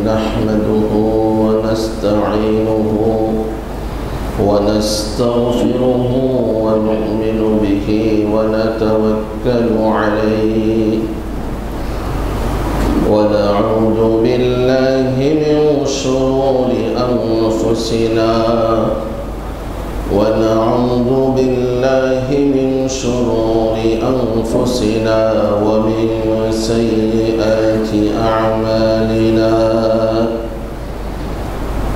نحمده ونستعينه ونستغفره ونؤمن به ونتوكل عليه ونعوذ بالله من شرور أنفسنا ومن سيئات أعمالنا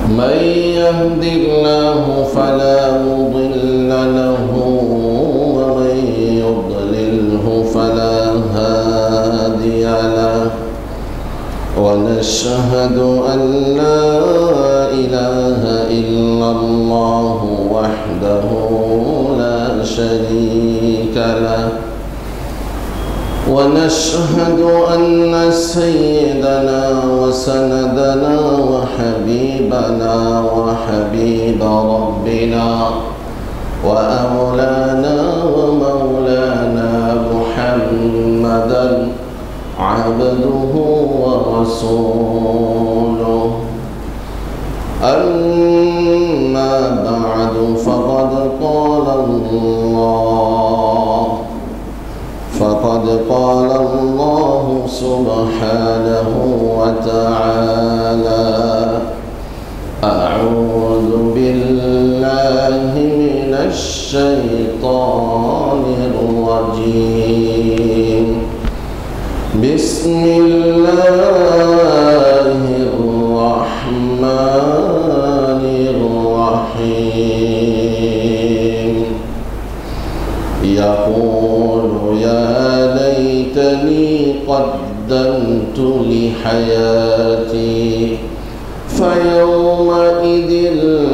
من يهد الله فلا مضل له ومن يضلله فلا هادي له ونشهد أن لا إله إلا الله وحده لا شريك له ونشهد أن سيدنا وسندنا وحبيبنا وحبيب ربنا وأولانا ومولانا محمدا عبده ورسوله أما بعد فقد قال الله سبحانه وتعالى أعوذ بالله من الشيطان الرجيم بسم الله الرحمن الرحيم يقول يا ليتني قدمت لحياتي فيومئذ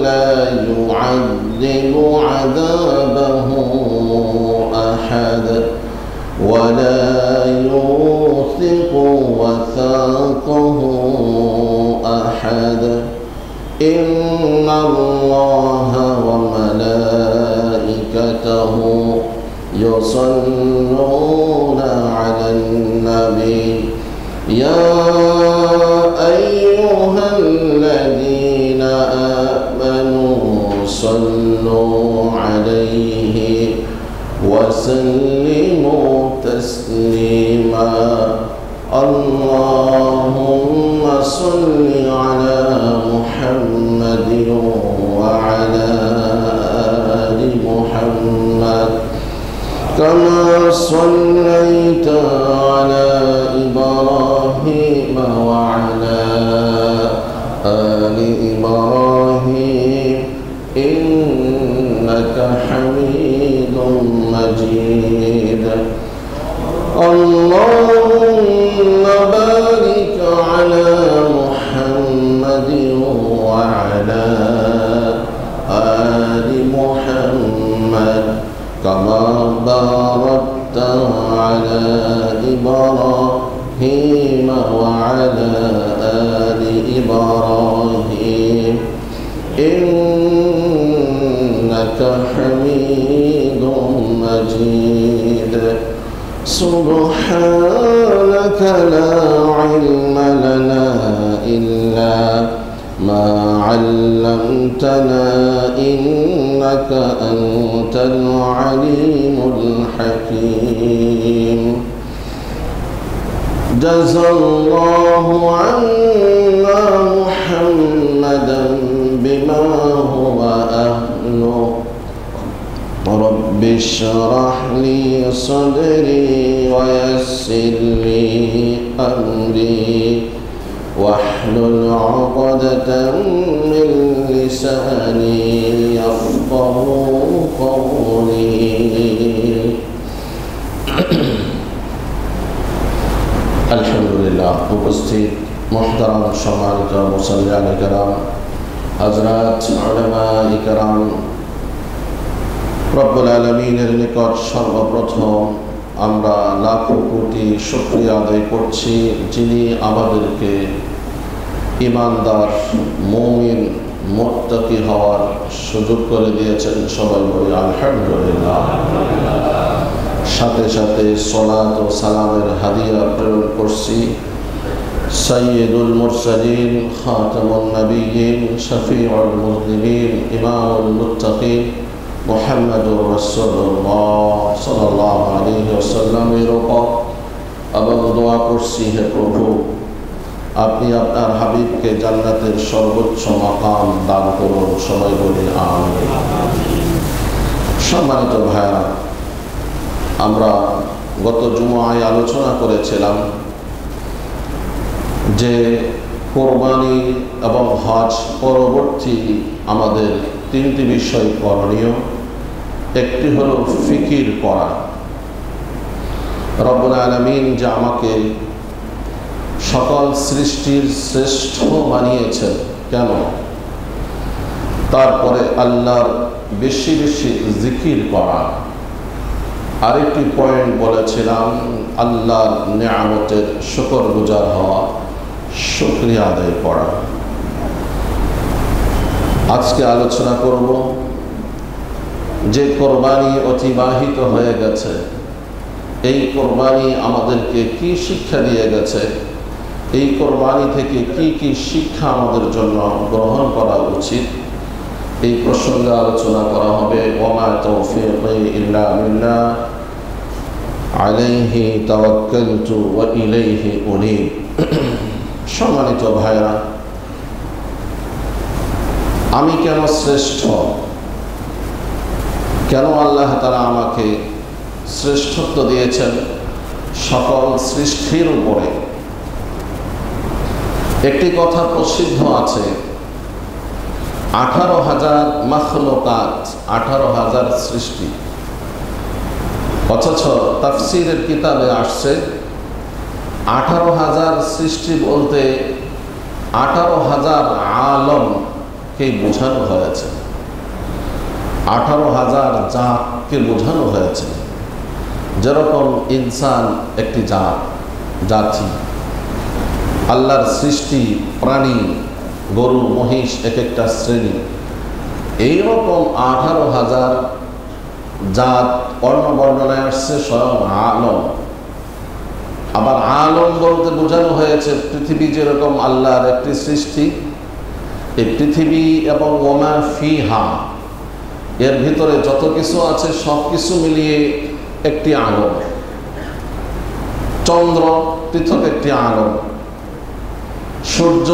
لا يعذب عذابه أحد ولا يوثق وثاقه أحد إن الله وملائكته يصلون على النبي يا أيها الذين آمنوا صلوا عليه وسلموا تسليما اللهم صل على محمد وعلى آل محمد كما صليت على إبراهيم وعلى آل إبراهيم إنك حميد مجيد اللهم بارك على محمد وعلى آل محمد كما باركت على إبراهيم وعلى آل إبراهيم إنك حميد مجيد سبحانك لا علم لنا إلا ما علمتنا إنك أنت العليم الحكيم جزى الله عنا محمدا بما هو أهله رب اشرح لي صدري ويسر لي أمري واحلل عقدة من لساني يفقه قولي الحمد لله উপস্থিত محترم সম্মানিত মুসল্লিয়ান কিরাম হযরত উলামা কিরাম রব্বুল আলামিনের নিকট সর্বপ্রথম আমরা লাখো কোটি শুকরিয়া আদায় করছি যিনি আমাদেরকে ঈমানদার মুমিন মুত্তাকি হওয়ার সুযোগ করে দিয়েছেন সবাই বলি আলহামদুলিল্লাহ সাথে সাথে সালাত ও সালামের হাদিয়া প্রেরণ করছি سيد المرسلين خاتم النبيين شفيع المذنبين إمام المتقين محمد رسول الله صلى الله عليه وسلم এরপর আবার দোয়া করছি, হে প্রভু আপনি আপনার হাবিবকে জান্নাতের সর্বোচ্চ মাকাম দান করুন। সবাই বলি আমিন। সম্মানিত ভাইরা, আমরা গত জুমায় আলোচনা করেছিলাম যে কোরবানি এবং হজ পরবর্তী আমাদের তিনটি বিষয় করণীয়। একটি হলো ফিকির করা। রব্বুল আলামিন যে আমাকে সকল সৃষ্টির শ্রেষ্ঠ বানিয়েছেন কেন, তারপরে আল্লাহর বেশি বেশি জিকির করা। আরেকটি পয়েন্ট বলেছিলাম আল্লাহর নেয়ামতের শুকরগুজার হওয়া, শুকরিয়া আদায় করা। আজকে আলোচনা করব যে কোরবানি অতিবাহিত হয়ে গেছে, এই কোরবানি আমাদেরকে কি শিক্ষা দিয়ে গেছে, এই কোরবানি থেকে কি কি শিক্ষা আমাদের জন্য গ্রহণ করা উচিত, এই প্রসঙ্গে আলোচনা করা হবে। ওমা তাওফীকি ইল্লা বিল্লাহ আলাইহি তাওয়াক্কালতু ওয়া ইলাইহি উনীব। সম্মানিত ভাইরা, আমি কেন শ্রেষ্ঠ, কেন আল্লাহ তাআলা আমাকে শ্রেষ্ঠত্ব দিয়েছেন সকল সৃষ্টির উপরে? একটি কথা প্রসিদ্ধ আছে, 18,000 মাখলুকাত, 18,000 সৃষ্টি, অথচ তাফসীরের কিতাবে আসছে 18,000 সৃষ্টি বলতে 18,000 আলমকে বোঝানো হয়েছে, 18,000 জাতকে বোঝানো হয়েছে। যেরকম ইনসান একটি জাতি, আল্লাহর সৃষ্টি প্রাণী গরু মহিষ এক একটা শ্রেণী, এইরকম 18,000 জাত অন্য বর্ণনায় আসছে স্বয়ং আলম। আবার আলম বলতে বোঝানো হয়েছে পৃথিবী যেরকম আল্লাহর একটি সৃষ্টি, এই পৃথিবী এবং ওমা ফিহা, এর ভিতরে যত কিছু আছে সব কিছু মিলিয়ে একটি আলম। চন্দ্র পৃথক একটি আলম, সূর্য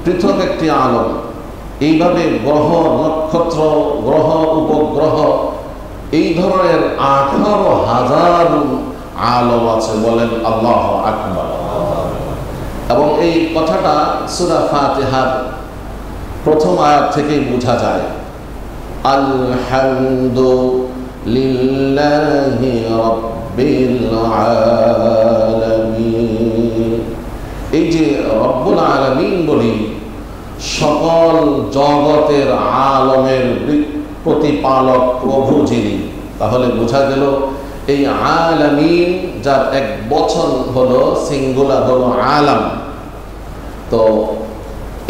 পৃথক একটি আলম। এইভাবে গ্রহ নক্ষত্র গ্রহ উপগ্রহ এই ধরনের 18,000 আলম আছে। বলেন আল্লাহু আকবার। এবং এই কথাটা সূরা ফাতিহার প্রথম আয়াত থেকেই বোঝা যায়। আলহামদুলিল্লাহি রাব্বিল আলামিন। এই যে রব্বুল আলামিন বলি, সকল জগতের আলমের প্রতিপালক প্রভু যিনি, তাহলে বোঝা গেল এই আলামিন যার এক বচন হলো, সিঙ্গুলার হলো আলাম। তো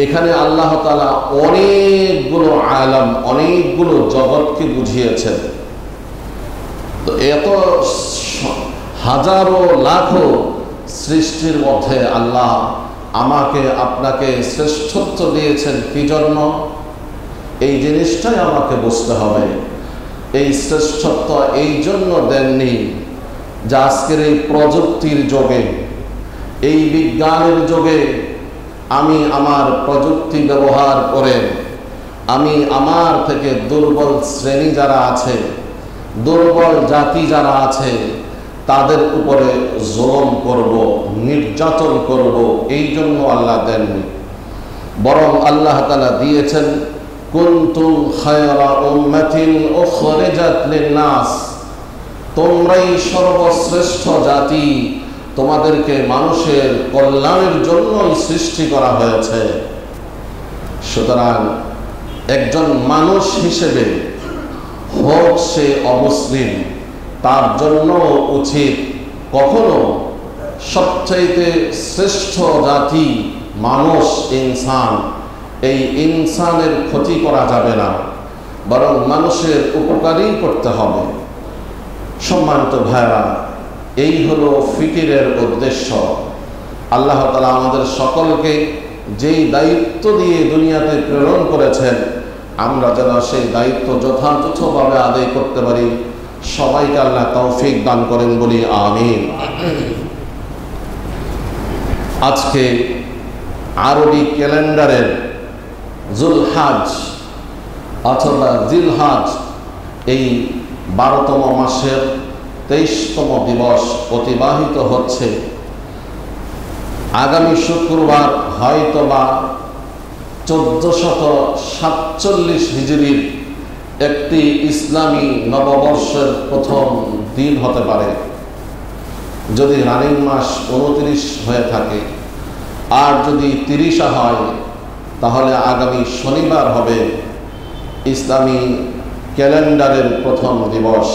এখানে আল্লাহ তাআলা অনেকগুলো আলাম, অনেকগুলো জগৎকে বুঝিয়েছেন। তো এত হাজারো লাখো সৃষ্টির মধ্যে আল্লাহ আমাকে আপনাকে শ্রেষ্ঠত্ব দিয়েছেন কি জন্য? এই জিনিসটাই আমাকে বুঝতে হবে। এই শ্রেষ্ঠত্ব এই জন্য দেননি যে আজকের এই প্রযুক্তির যুগে, এই বিজ্ঞানের যুগে আমি আমার প্রযুক্তি ব্যবহার করে আমি আমার থেকে দুর্বল শ্রেণী যারা আছে, দুর্বল জাতি যারা আছে, তাদের উপরে জুলুম করব, নির্যাতন করব, এই জন্য আল্লাহ দেননি। বরং আল্লাহ তাআলা দিয়েছেন কুনতুম খায়রা উম্মাতিন উখরিজাত লিন-নাস, তোমরাই সর্বশ্রেষ্ঠ জাতি, তোমাদেরকে মানুষের কল্যাণের জন্যই সৃষ্টি করা হয়েছে। সুতরাং একজন মানুষ হিসেবে হোক সে অমুসলিম, তার জন্য উচিত কখনো সবচাইতে শ্রেষ্ঠ জাতি মানুষ, ইনসান, এই ইনসানের ক্ষতি করা যাবে না, বরং মানুষের উপকারই করতে হবে। সম্মানিত ভাইরা, এই হলো ফিকিরের উদ্দেশ্য। আল্লাহ তাআলা আমাদের সকলকে যেই দায়িত্ব দিয়ে দুনিয়াতে প্রেরণ করেছেন, আমরা যেন সেই দায়িত্ব যথাযথভাবে আদায় করতে পারি। সবাইকে আল্লাহ তৌফিক দান করেন বলি আমিন। আজকে আরবি ক্যালেন্ডারের জুলহাজ অথবা জিলহাজ এই 12তম মাসের 23তম দিবস অতিবাহিত হচ্ছে। আগামী শুক্রবার হয়তোবা 1447 হিজরির একটি ইসলামী নববর্ষের প্রথম দিন হতে পারে, যদি রানিং মাস 29 হয়ে থাকে। আর যদি 30 হয় তাহলে আগামী শনিবার হবে ইসলামী ক্যালেন্ডারের প্রথম দিবস।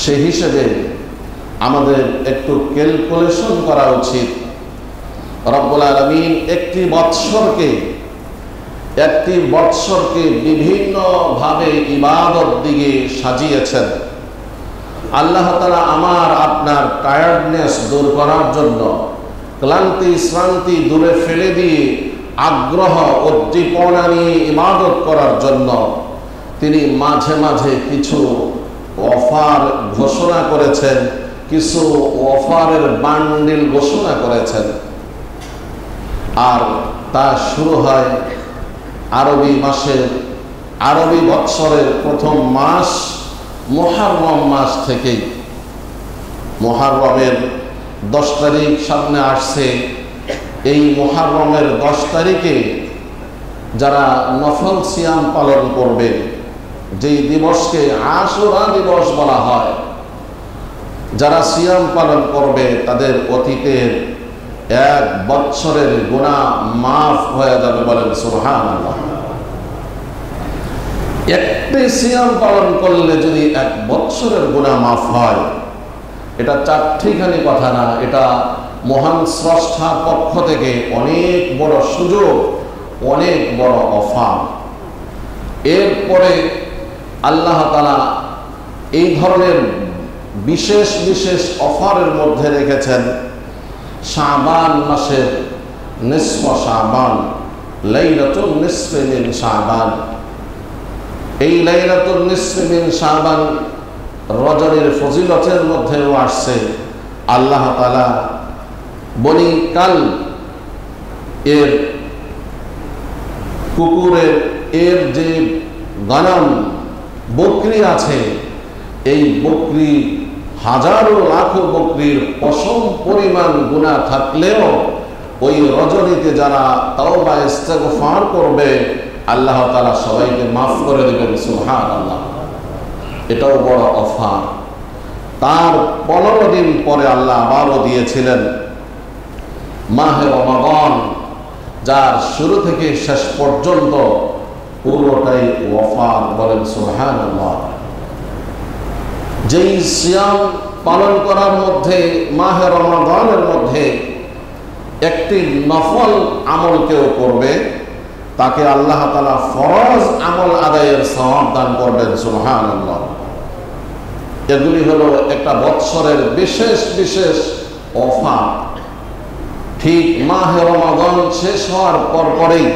সেই হিসেবে আমাদের একটু ক্যালকুলেশন করা উচিত। রব্বুল আলামিন একটি বৎসরকে বিভিন্নভাবে ইবাদত দিয়ে সাজিয়েছেন। আল্লাহ তাআলা আমার আপনার টায়ার্ডনেস দূর করার জন্য, ক্লান্তি শ্রান্তি দূরে ফেলে দিয়ে আগ্রহ উদ্দীপনা নিয়ে ইবাদত করার জন্য তিনি মাঝে মাঝে কিছু অফার ঘোষণা করেছেন, কিছু অফারের বান্ডিল ঘোষণা করেছেন। আর তা শুরু হয় আরবি বৎসরের প্রথম মাস মুহররম মাস থেকেই। মুহররমের 10 তারিখ সামনে আসছে। এই মুহররমের 10 তারিখে যারা নফল সিয়াম পালন করবে, যেই দিবসকে আশুরা দিবস বলা হয়, যারা সিয়াম পালন করবে তাদের অতীতের 1 বৎসরের গুনাহ মাফ হয়ে যাবে। বলেন সুবহানাল্লাহ। একটি সিয়াম পালন করলে যদি 1 বৎসরের গুনাহ মাফ হয়, এটা চারটিখানি কথা না, এটা মহান স্রষ্টার পক্ষ থেকে অনেক বড় সুযোগ, অনেক বড় অফার। এরপরে আল্লাহ তাআলা এই ধরনের বিশেষ বিশেষ অফারের মধ্যে রেখেছেন শাবান মাসের নিসফ শাবান, লাইলাতুন নিসফি মিন শাবান। এই লাইলাতুন নিসফি মিন শাবান রজনীর ফজিলতের মধ্যেও আসছে। আল্লাহ তাআলা বনি কাল এর কুকুরের যে গণম বকরি আছে, এই বকরি হাজারো লাখো বকরির পশম পরিমাণ গুনাহ থাকলেও ওই রজনীতে যারা তাওবা ইস্তেগফার করবে, আল্লাহ তাআলা সবাইকে মাফ করে দেবেন। সুবহানাল্লাহ। এটাও বড় অফার। তার 15 দিন পরে আল্লাহ আবারও দিয়েছিলেন মাহে রমাদান, যার শুরু থেকে শেষ পর্যন্ত পুরোটাই অফার। বলেন সুবহানাল্লাহ। যেই সিয়াম পালন করার মধ্যে, মাহে রমাদানের মধ্যে একটি নফল আমল কেউ করবে, তাকে আল্লাহ তাআলা ফরজ আমল আদায়ের সওয়াব দান করবেন। সুবহানাল্লাহ। এগুলি হলো একটা বৎসরের বিশেষ বিশেষ অফার। ঠিক মাহে রমাদান শেষ হওয়ার পরেই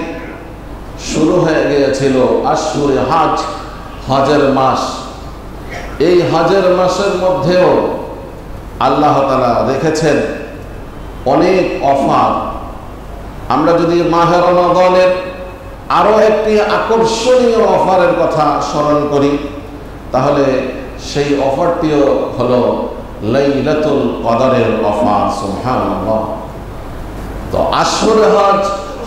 শুরু হয়ে গিয়েছিল আশহুরে হজ, হজের মাস। এই হজের মাসের মধ্যেও আল্লাহ তাআলা রেখেছেন অনেক অফার। আমরা যদি মাহে রমাদানের আরো একটি আকর্ষণীয় অফারের কথা স্মরণ করি, তাহলে সেই অফারটিও হলো লাইলাতুল কদরের অফার। সুবহানাল্লাহ। তো আশহুরে হজ,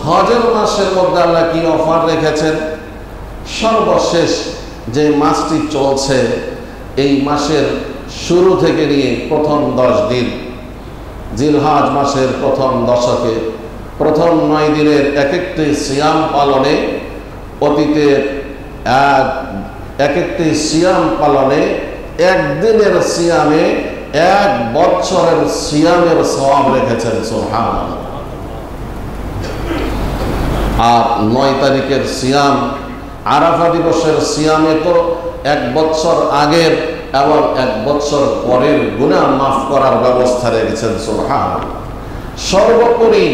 হজের মাসের মধ্যে আল্লাহ কি অফার রেখেছেন? সর্বশেষ যে মাসটি চলছে, এই মাসের শুরু থেকে নিয়ে প্রথম 10 দিন, জিলহজ মাসের প্রথম দশকে প্রথম 9 দিনের এক একটি সিয়াম পালনে, অতীতের এক একটি সিয়াম পালনে, একদিনের সিয়ামে 1 বৎসরের সিয়ামের সওয়াব রেখেছেন। সুবহানাল্লাহ। আর 9 তারিখের সিয়াম, আরাফা দিবসের সিয়ামে তো 1 বৎসর আগের এবং 1 বৎসর পরের গুনাহ মাফ করার ব্যবস্থা রেখেছেন। সুবহানাল্লাহ। সর্বোপরি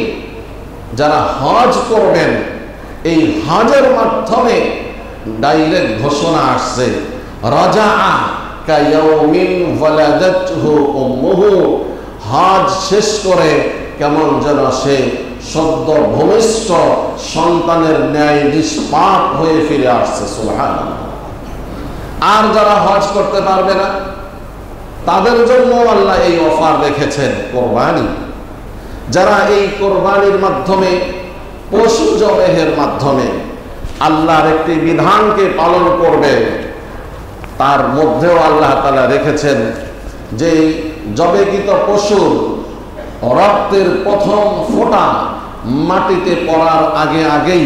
যারা হজ করবেন, এই হজের মাধ্যমে ডাইরেক্ট ঘোষণা আসছে, রাজাআ কায়াউমিন ওয়ালাদাতহু উম্মুহু, হজ শেষ করে কেমন যেন সে সদ্য ভূমিষ্ঠ সন্তানের ন্যায় নিষ্পাপ হয়ে ফিরে আসছে। সুবহানাল্লাহ। আর যারা হজ করতে পারবে না, তাদের জন্য আল্লাহ এই অফার রেখেছেন কোরবানি। যারা এই কোরবানির মাধ্যমে, পশু জবেহের মাধ্যমে আল্লাহর একটি বিধানকে পালন করবে, তার মধ্যেও আল্লাহ তাআলা রেখেছেন যে জবেকৃত পশুর রক্তের প্রথম ফোঁটা মাটিতে পড়ার আগে আগেই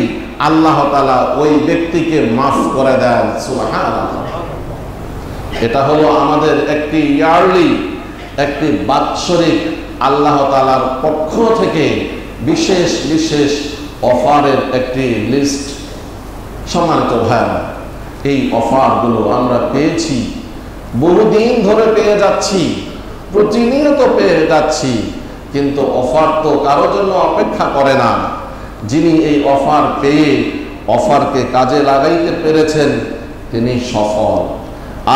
আল্লাহ তাআলা ওই ব্যক্তিকে মাফ করে দেন। সুবহানাল্লাহ। এটা হলো আমাদের একটি ইয়ারলি, একটি বাৎসরিক আল্লাহ তাআলার পক্ষ থেকে বিশেষ বিশেষ অফারের একটি লিস্ট। সম্মানিত ভাইরা, এই অফারগুলো আমরা পেয়েছি, বহুদিন ধরে পেয়ে যাচ্ছি, প্রতিনিয়ত পেয়ে যাচ্ছি, কিন্তু অফার তো কারোর জন্য অপেক্ষা করে না। যিনি এই অফার পেয়ে অফারকে কাজে লাগাইতে পেরেছেন তিনি সফল,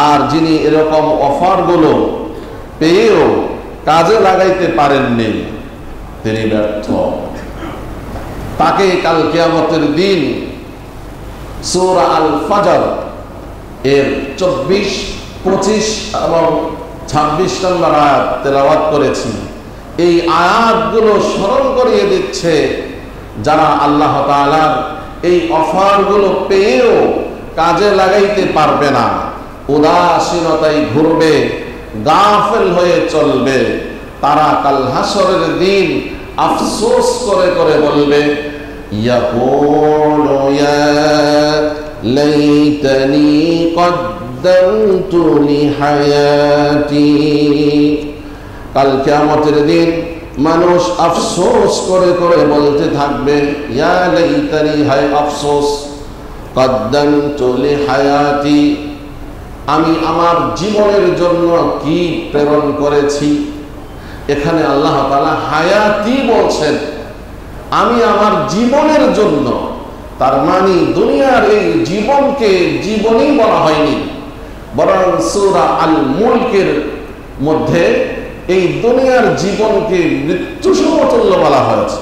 আর যিনি এরকম অফারগুলো পেয়েও কাজে লাগাইতে পারেননি তিনি ব্যর্থ। তাকে কাল কিয়ামতের দিন সূরা আল ফজর এর 24, 25 এবং 26 নম্বর আয়াত তেলাওয়াত করেছি। এই আয়াতগুলো স্মরণ করিয়ে দিচ্ছে যারা আল্লাহ তাআলার এই অফারগুলো পেয়েও কাজে লাগাইতে পারবে না, উদাসীনতায় ঘুরবে, গাফেল হয়ে চলবে, তারা কাল হাসরের দিন আফসোস করে করে বলবে, ইয়াকুলু ইয়া লাইতানি কদ্দামতু লিহায়াতি। কাল কিয়ামতের দিন মানুষ আফসোস করে করে বলতে থাকবে, ইয়া লাইতানি, হায় আফসোস, কদ্দামতু লিহায়াতি, আমি আমার জীবনের জন্য কি প্রেরণ করেছি। এখানে আল্লাহ তাআলা হায়াতি বলছেন, আমি আমার জীবনের জন্য, তার মানে দুনিয়ার এই জীবনকে জীবনই বলা হয়নি, বরং সূরা আল মুলকের মধ্যে এই দুনিয়ার জীবনকে মৃত্যু সমতুল্য বলা হয়েছে।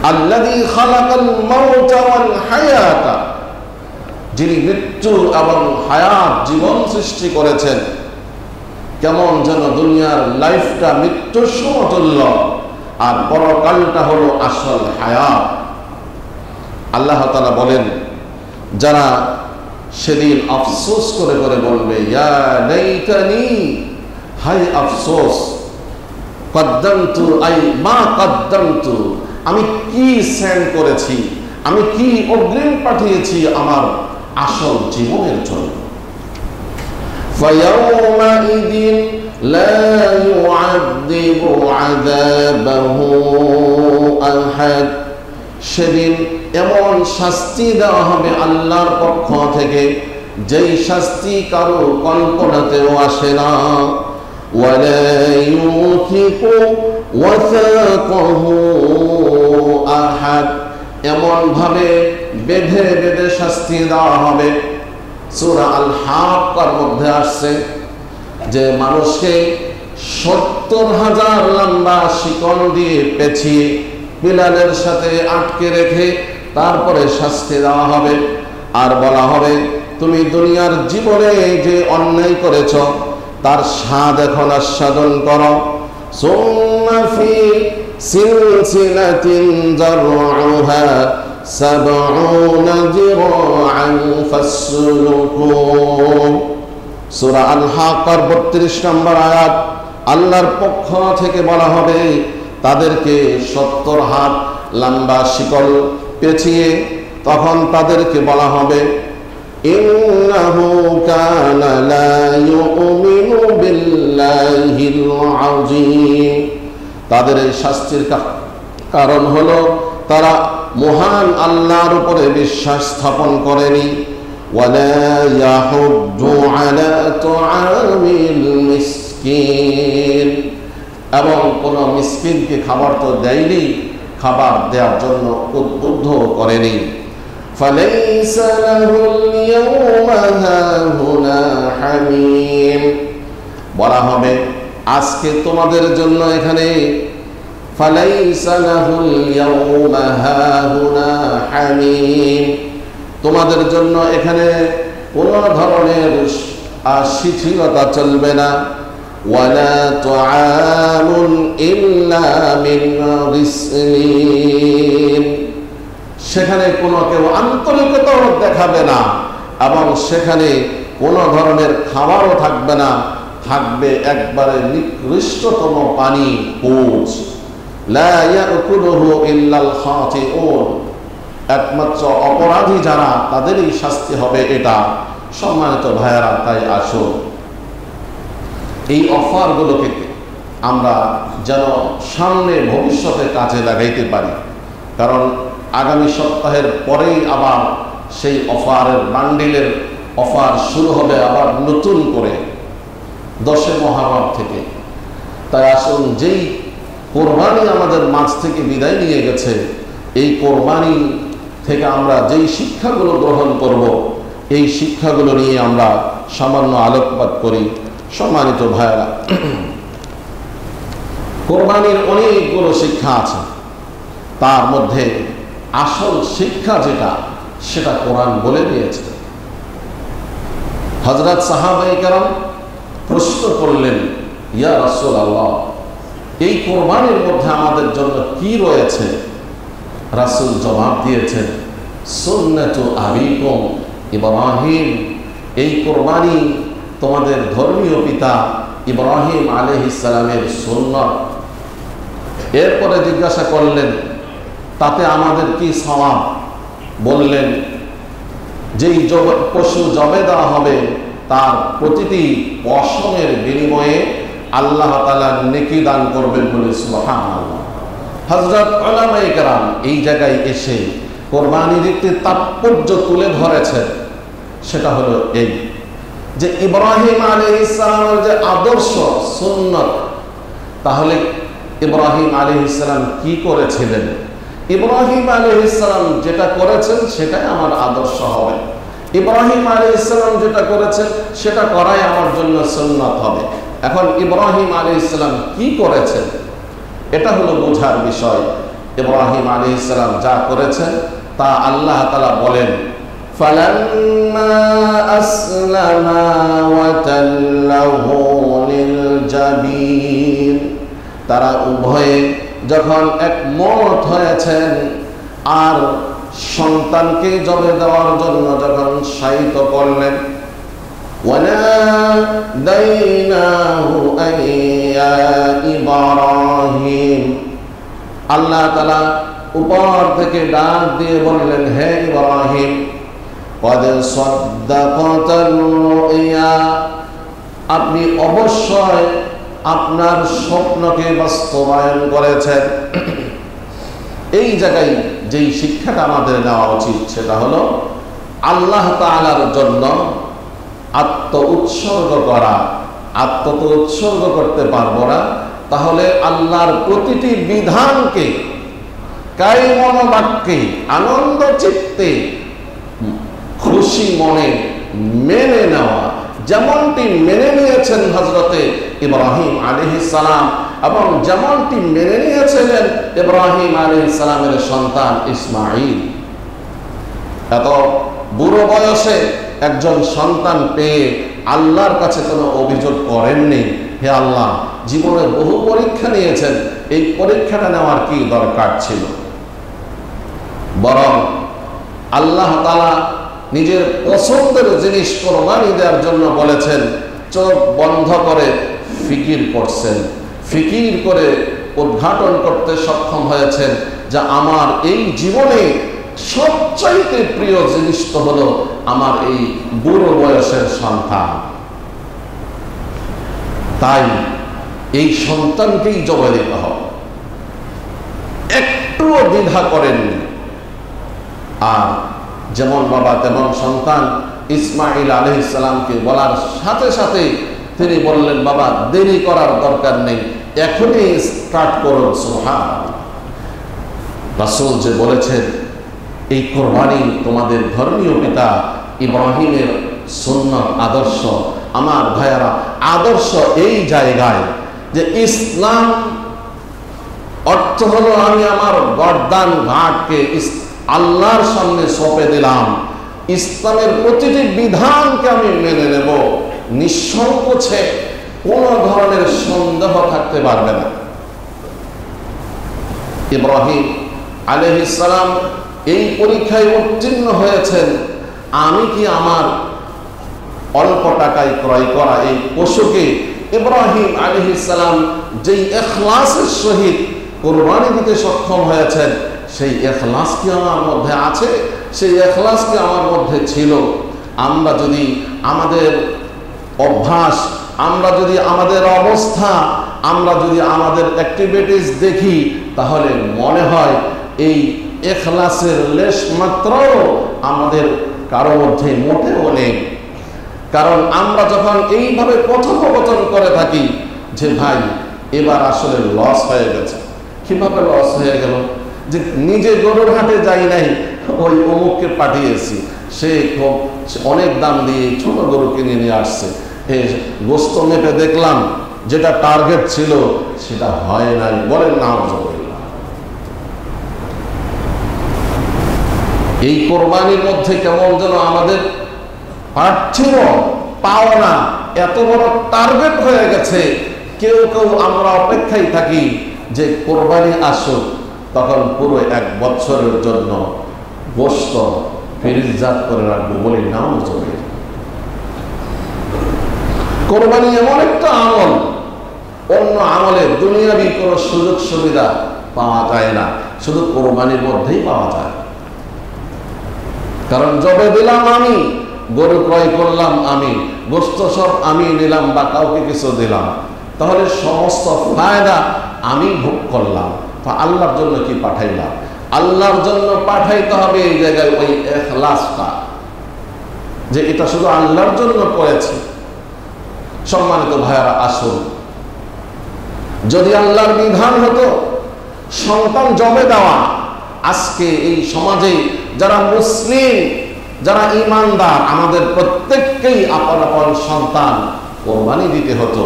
আল্লাযী খালাকাল মাউতা ওয়াল হায়াতা, যিনি মৃত্যু এবং হায়াত, জীবন সৃষ্টি করেছেন। কেমন যেন দুনিয়ার লাইফটা মৃত্যুর সমতুল্য, আর পরকালটা হলো আসল হায়াত। আল্লাহ তাআলা বলেন, যারা সেদিন আফসোস করে করে বলবে, ইয়া লাইতানি, হায় আফসোস, কদ্দামতু আই মা কদ্দামতু, আমি কি সেন্ড করেছি, আমি কি অগ্রিম পাঠিয়েছি আমার আসল জীবনের জন্য। ফায়াউমাইদিন লা ইউআযযিবু আযাবাহু আহাদ, সেদিন এমন শাস্তি দেওয়া হবে আল্লাহর পক্ষ থেকে যেই শাস্তি কারো কল্পনাতেও আসে না। ওয়ালা ইউথিকু ওয়াসাকাহু আহাদ, এমন ভাবে বেঁধে বেঁধে শাস্তি দেওয়া হবে। সূরা আল হাক্কার মধ্যে আসছে যে মানুষকে 70,000 লম্বা শিকল দিয়ে পেঁচিয়ে পিলারের সাথে আটকে রেখে তারপরে শাস্তি দেওয়া হবে, আর বলা হবে, তুমি দুনিয়ার জীবনে যে অন্যায় করেছ তার স্বাদ এখন আস্বাদন করো। সুম্মা ফি সিলসিলাতিন যারউহা 70 যিরাআন ফাসলুকু। সূরা আল হাক্কার 32 নম্বর আয়াত। আল্লাহর পক্ষ থেকে বলা হবে, তাদেরকে 70 হাত লম্বা শিকল পেঁচিয়ে তখন তাদেরকে বলা হবে, ইন্নাহু কানা লা ইউমিনু বিল্লাহিল আযীম। তাদের এই শাস্তির কারণ হলো তারা মহান আল্লাহর উপরে বিশ্বাস স্থাপন করেনি। ওয়ালা ইয়াহুদ্দু আলা তুআমিল মিসকিন, এবং কোনো মিসকিনকে খাবার তো দেয়নি, খাবার দেওয়ার জন্য উদ্বুদ্ধ করেনি। فليس له اليوم هاهنا حميم, বলা হবে আজকে তোমাদের জন্য এখানে فليس له اليوم هاهنا حميم, তোমাদের জন্য এখানে কোন ধরনের শিথিলতা চলবে না। ওয়ালা তুআমুন ইল্লা মিন গিসলিন, সেখানে কোনো কেউ আন্তরিকতাও দেখাবে না এবং সেখানে কোনো ধরনের খাবারও থাকবে না, থাকবে একবারে নিকৃষ্টতম পানি, কোচ। লা ইয়াকুলুহু ইল্লাল খাতিউন, একমাত্র অপরাধী যারা তাদেরই শাস্তি হবে এটা। সম্মানিত ভাইয়েরা, তাই আসো এই অফারগুলোকে আমরা যেন সামনে ভবিষ্যতে কাজে লাগাইতে পারি, কারণ আগামী সপ্তাহের পরেই আবার সেই অফারের বান্ডিলের অফার শুরু হবে আবার নতুন করে 10 মুহররম থেকে। তাই আসুন, যেই কোরবানি আমাদের মাঝ থেকে বিদায় নিয়ে গেছে, এই কোরবানি থেকে আমরা যেই শিক্ষাগুলো গ্রহণ করব, এই শিক্ষাগুলো নিয়ে আমরা সামান্য আলোকপাত করি। সম্মানিত ভাইয়েরা, কোরবানির অনেকগুলো শিক্ষা আছে, তার মধ্যে আসল শিক্ষা যেটা, সেটা কোরআন বলে দিয়েছে। হযরত সাহাবায়ে কেরাম প্রশ্ন করলেন, ইয়া রাসূলুল্লাহ, এই কোরবানির মধ্যে আমাদের জন্য কি রয়েছে? রাসূল জবাব দিয়েছেন, সুন্নাতু আবিকুম ইব্রাহিম, এই কোরবানি তোমাদের ধর্মীয় পিতা ইব্রাহিম আলাইহিস সালামের সুন্নাত। এরপরে জিজ্ঞাসা করলেন, তাতে আমাদের কি সওয়াব? বললেন, যেই পশু জবে দেওয়া হবে তার প্রতিটি পশমের বিনিময়ে আল্লাহ তাআলা নেকি দান করবেন বলে সুবহানাল্লাহ। হযরত উলামায়ে কেরাম এই জায়গায় এসে কোরবানির একটি তাৎপর্য তুলে ধরেছেন। সেটা হলো এই যে ইব্রাহিম আলাইহিস সালামের যে আদর্শ সুন্নাত, তাহলে ইব্রাহিম আলাইহিস সালাম কি করেছিলেন? ইব্রাহিম আলাইহিস সালাম যেটা করেছেন সেটাই আমার আদর্শ হবে। ইব্রাহিম আলাইহিস সালাম যেটা করেছেন সেটা করাই আমার জন্য সুন্নাত হবে। এখন ইব্রাহিম আলাইহিস সালাম কি করেছেন, এটা হলো বোঝার বিষয়। ইব্রাহিম আলাইহিস সালাম যা করেছেন তা আল্লাহ তাআলা বলেন, ফালাম্মা আসলামা ওয়া তাল্লাহু লিল জাবিন, তারা উভয়ে যখন একমত হয়েছেন আর সন্তানকে জবে দেওয়ার জন্য যখন শায়িত করলেন, ওয়ানাদাইনাহু আইয়া ইব্রাহিম, আল্লাহ তাআলা উপর থেকে ডাক দিয়ে বললেন, হে ইব্রাহিম, قد صدقت الرؤيا, আপনি অবশ্যই আপনার স্বপ্নকে বাস্তবায়ন করেছেন। এই জায়গায় যেই শিক্ষাটা আমাদের নেওয়া উচিত সেটা হলো আল্লাহ তাআলার জন্য আত্ম উৎসর্গ করা। আত্ম তো উৎসর্গ করতে পারবো না, তাহলে আল্লাহর প্রতিটি বিধানকে কায়মন বাক্যে আনন্দ চিত্তে খুশি মনে মেনে নেওয়া, যেমনটি মেনে নিয়েছেন হযরতে ইব্রাহিম আলাইহিস সালাম এবং যেমনটি মেনে নিয়েছিলেন ইব্রাহিম আলাইহিস সালামের সন্তান ইসমাঈল। এত বুড়ো বয়সে একজন সন্তান পেয়ে আল্লাহর কাছে কোনো অভিযোগ করেননি, হে আল্লাহ, জীবনে বহু পরীক্ষা নিয়েছেন, এই পরীক্ষাটা নেওয়ার কি দরকার ছিল? বরং আল্লাহ তাআলা নিজের পছন্দের জিনিস কোরবানি দেওয়ার জন্য বলেছেন। চোখ বন্ধ করে ফিকির করছেন, ফিকির করে উদ্ঘাটন করতে সক্ষম হয়েছেন যে আমার এই জীবনে সবচাইতে প্রিয় জিনিস তো হলো আমার এই বুড়ো বয়সের সন্তান। তাই এই সন্তানকেই জবাই দিতে হবে, একটুও দ্বিধা করেননি। আর যেমন বাবা তেমন সন্তান, ইসমাঈল আলাইহিস সালামকে বলার সাথে সাথে তিনি বললেন, বাবা দেরি করার দরকার নেই, এখনই স্টার্ট করুন। সুবহানাল্লাহ। রাসূল যে বলেছেন এই কোরবানি তোমাদের ধর্মীয় পিতা ইব্রাহিমের সুন্নাত আদর্শ। আমার ভাইয়ারা, আদর্শ এই জায়গায় যে ইসলাম অর্থ হলো আমি আমার গর্দান ঘাটকে আল্লাহর সামনে সঁপে দিলাম, ইসলামের প্রতিটি বিধানকে আমি মেনে নেব, নিঃসংকোচে কোনো ধরনের সন্দেহ থাকতে পারবে না। ইব্রাহিম আলাইহিস সালাম এই পরীক্ষায় উত্তীর্ণ হয়েছেন। আমি কি আমার অল্প টাকায় ক্রয় করা এই পশুকে ইব্রাহিম আলাইহিস সালাম যেই ইখলাসের সহিত কুরবানি দিতে সক্ষম হয়েছেন, সেই ইখলাস কি আমার মধ্যে আছে? সেই ইখলাস কি আমার মধ্যে ছিল? আমরা যদি আমাদের অভ্যাস, আমরা যদি আমাদের অবস্থা, আমরা যদি আমাদের অ্যাক্টিভিটিস দেখি, তাহলে মনে হয় এই ইখলাসের লেশ মাত্র আমাদের কারো মধ্যে মোটেও নেই। কারণ আমরা যখন এইভাবে কথোপকথন করে থাকি যে ভাই এবার আসলে লস হয়ে গেছে, কিভাবে লস হয়ে গেল? যে নিজে গরুর হাটে যাই নাই, ওই অমুককে পাঠিয়েছি, সে খুব অনেক দাম দিয়ে ছোট গরু কিনে নিয়ে আসছে, গোস্ত মেপে দেখলাম যেটা টার্গেট ছিল সেটা হয় নাই। বলেন নাউজুবিল্লাহ। এই কোরবানির মধ্যে কেমন যেন আমাদের পার্থিব পাওনা এত বড় টার্গেট হয়ে গেছে। কেউ কেউ আমরা অপেক্ষায় থাকি যে কোরবানি আসুক, তখন পুরো 1 বছরের জন্য গোশত ফ্রিজজাত করে রাখবো। বলি নাউজুবিল্লাহ। কোরবানি এমন একটা আমল, অন্য আমলে দুনিয়াবি কোনো সুযোগ সুবিধা পাওয়া যায় না, শুধু কোরবানির মধ্যেই পাওয়া যায়। কারণ জবে দিলাম আমি, গরু ক্রয় করলাম আমি, গোশত সব আমি নিলাম বা কাউকে কিছু দিলাম, তাহলে সমস্ত ফায়দা আমি ভোগ করলাম। আল্লাহর জন্য কি পাঠাইলাম? আল্লাহর জন্য পাঠাইতে হবে এই জায়গায় ওই ইখলাসটা, যে এটা শুধু আল্লাহর জন্য করেছি। সম্মানিত ভাইয়ারা, আসুন, যদি আল্লাহর বিধান হতো সন্তান জবে দেওয়া, আজকে এই সমাজে যারা মুসলিম, যারা ঈমানদার, আমাদের প্রত্যেককেই আপন আপন সন্তান কোরবানি দিতে হতো।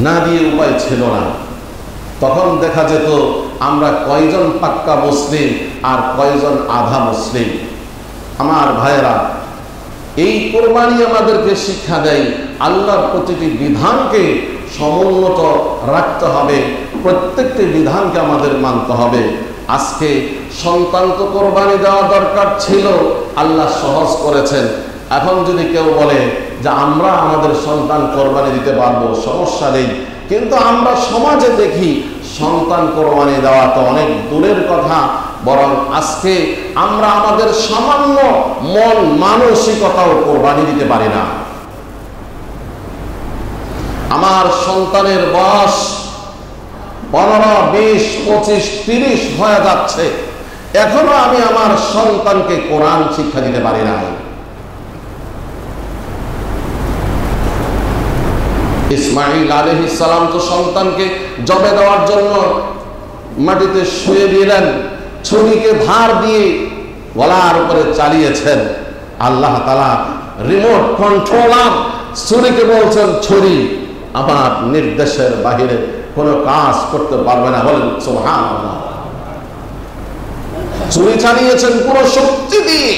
না দিয়ে উপায় ছিল না। তখন দেখা যেত আমরা কয়জন পাক্কা মুসলিম আর কয়জন আধা মুসলিম। আমার ভাইয়েরা, এই কোরবানি আমাদেরকে শিক্ষা দেয় আল্লাহর প্রতিটি বিধানকে সমুন্নত রাখতে হবে, প্রত্যেকটি বিধানকে আমাদের মানতে হবে। আজকে সন্তান তো কোরবানি দেওয়া দরকার ছিল, আল্লাহ সহজ করেছেন। এখন যদি কেউ বলে যে আমরা আমাদের সন্তান কোরবানি দিতে পারবো, সমস্যা নেই, কিন্তু আমরা সমাজে দেখি সন্তান কোরবানি দেওয়া তো অনেক দূরের কথা, বরং আজকে আমরা আমাদের সামান্য মন মানসিকতাও কোরবানি দিতে পারি না। আমার সন্তানের বয়স 15, 20, 25, 30 হয়ে যাচ্ছে, এখনো আমি আমার সন্তানকে কোরআন শিক্ষা দিতে পারি না। ইসমাঈল আলাইহিস সালাম তো সন্তানকে জবে দেওয়ার জন্য মাটিতে শুয়ে দিলেন, ছুরিকে ধার দিয়ে গলার উপরে চালিয়েছেন। আল্লাহ তাআলা রিমোট কন্ট্রোলার ছুরিকে বলছেন, ছুরি আমার নির্দেশের বাহিরে কোনো কাজ করতে পারবে না। বলেন সুবহানাল্লাহ। ছুরি চালিয়েছেন পুরো শক্তি দিয়ে,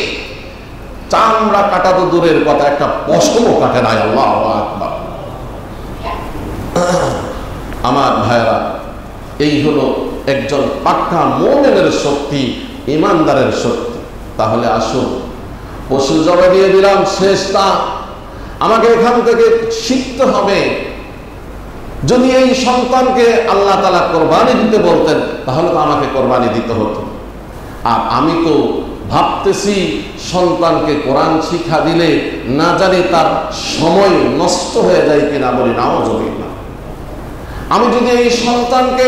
চামড়া কাটা তো দূরের কথা, একটা পশমও কাটে নাই। আল্লাহু আকবার। আমার ভাইরা, এই হলো একজন পাক্কা মুমিনের শক্তি, ইমানদারের শক্তি। তাহলে আসুন, পশু জবে দিয়ে দিলাম, শেষটা আমাকে এখান থেকে শিখতে হবে। যদি এই সন্তানকে আল্লাহ তাআলা কোরবানি দিতে বলতেন, তাহলে তো আমাকে কোরবানি দিতে হতো। আর আমি তো ভাবতেছি সন্তানকে কোরআন শিক্ষা দিলে না জানি তার সময় নষ্ট হয়ে যায় কিনা। বলি নাউজুবিল্লাহ। আমি যদি এই সন্তানকে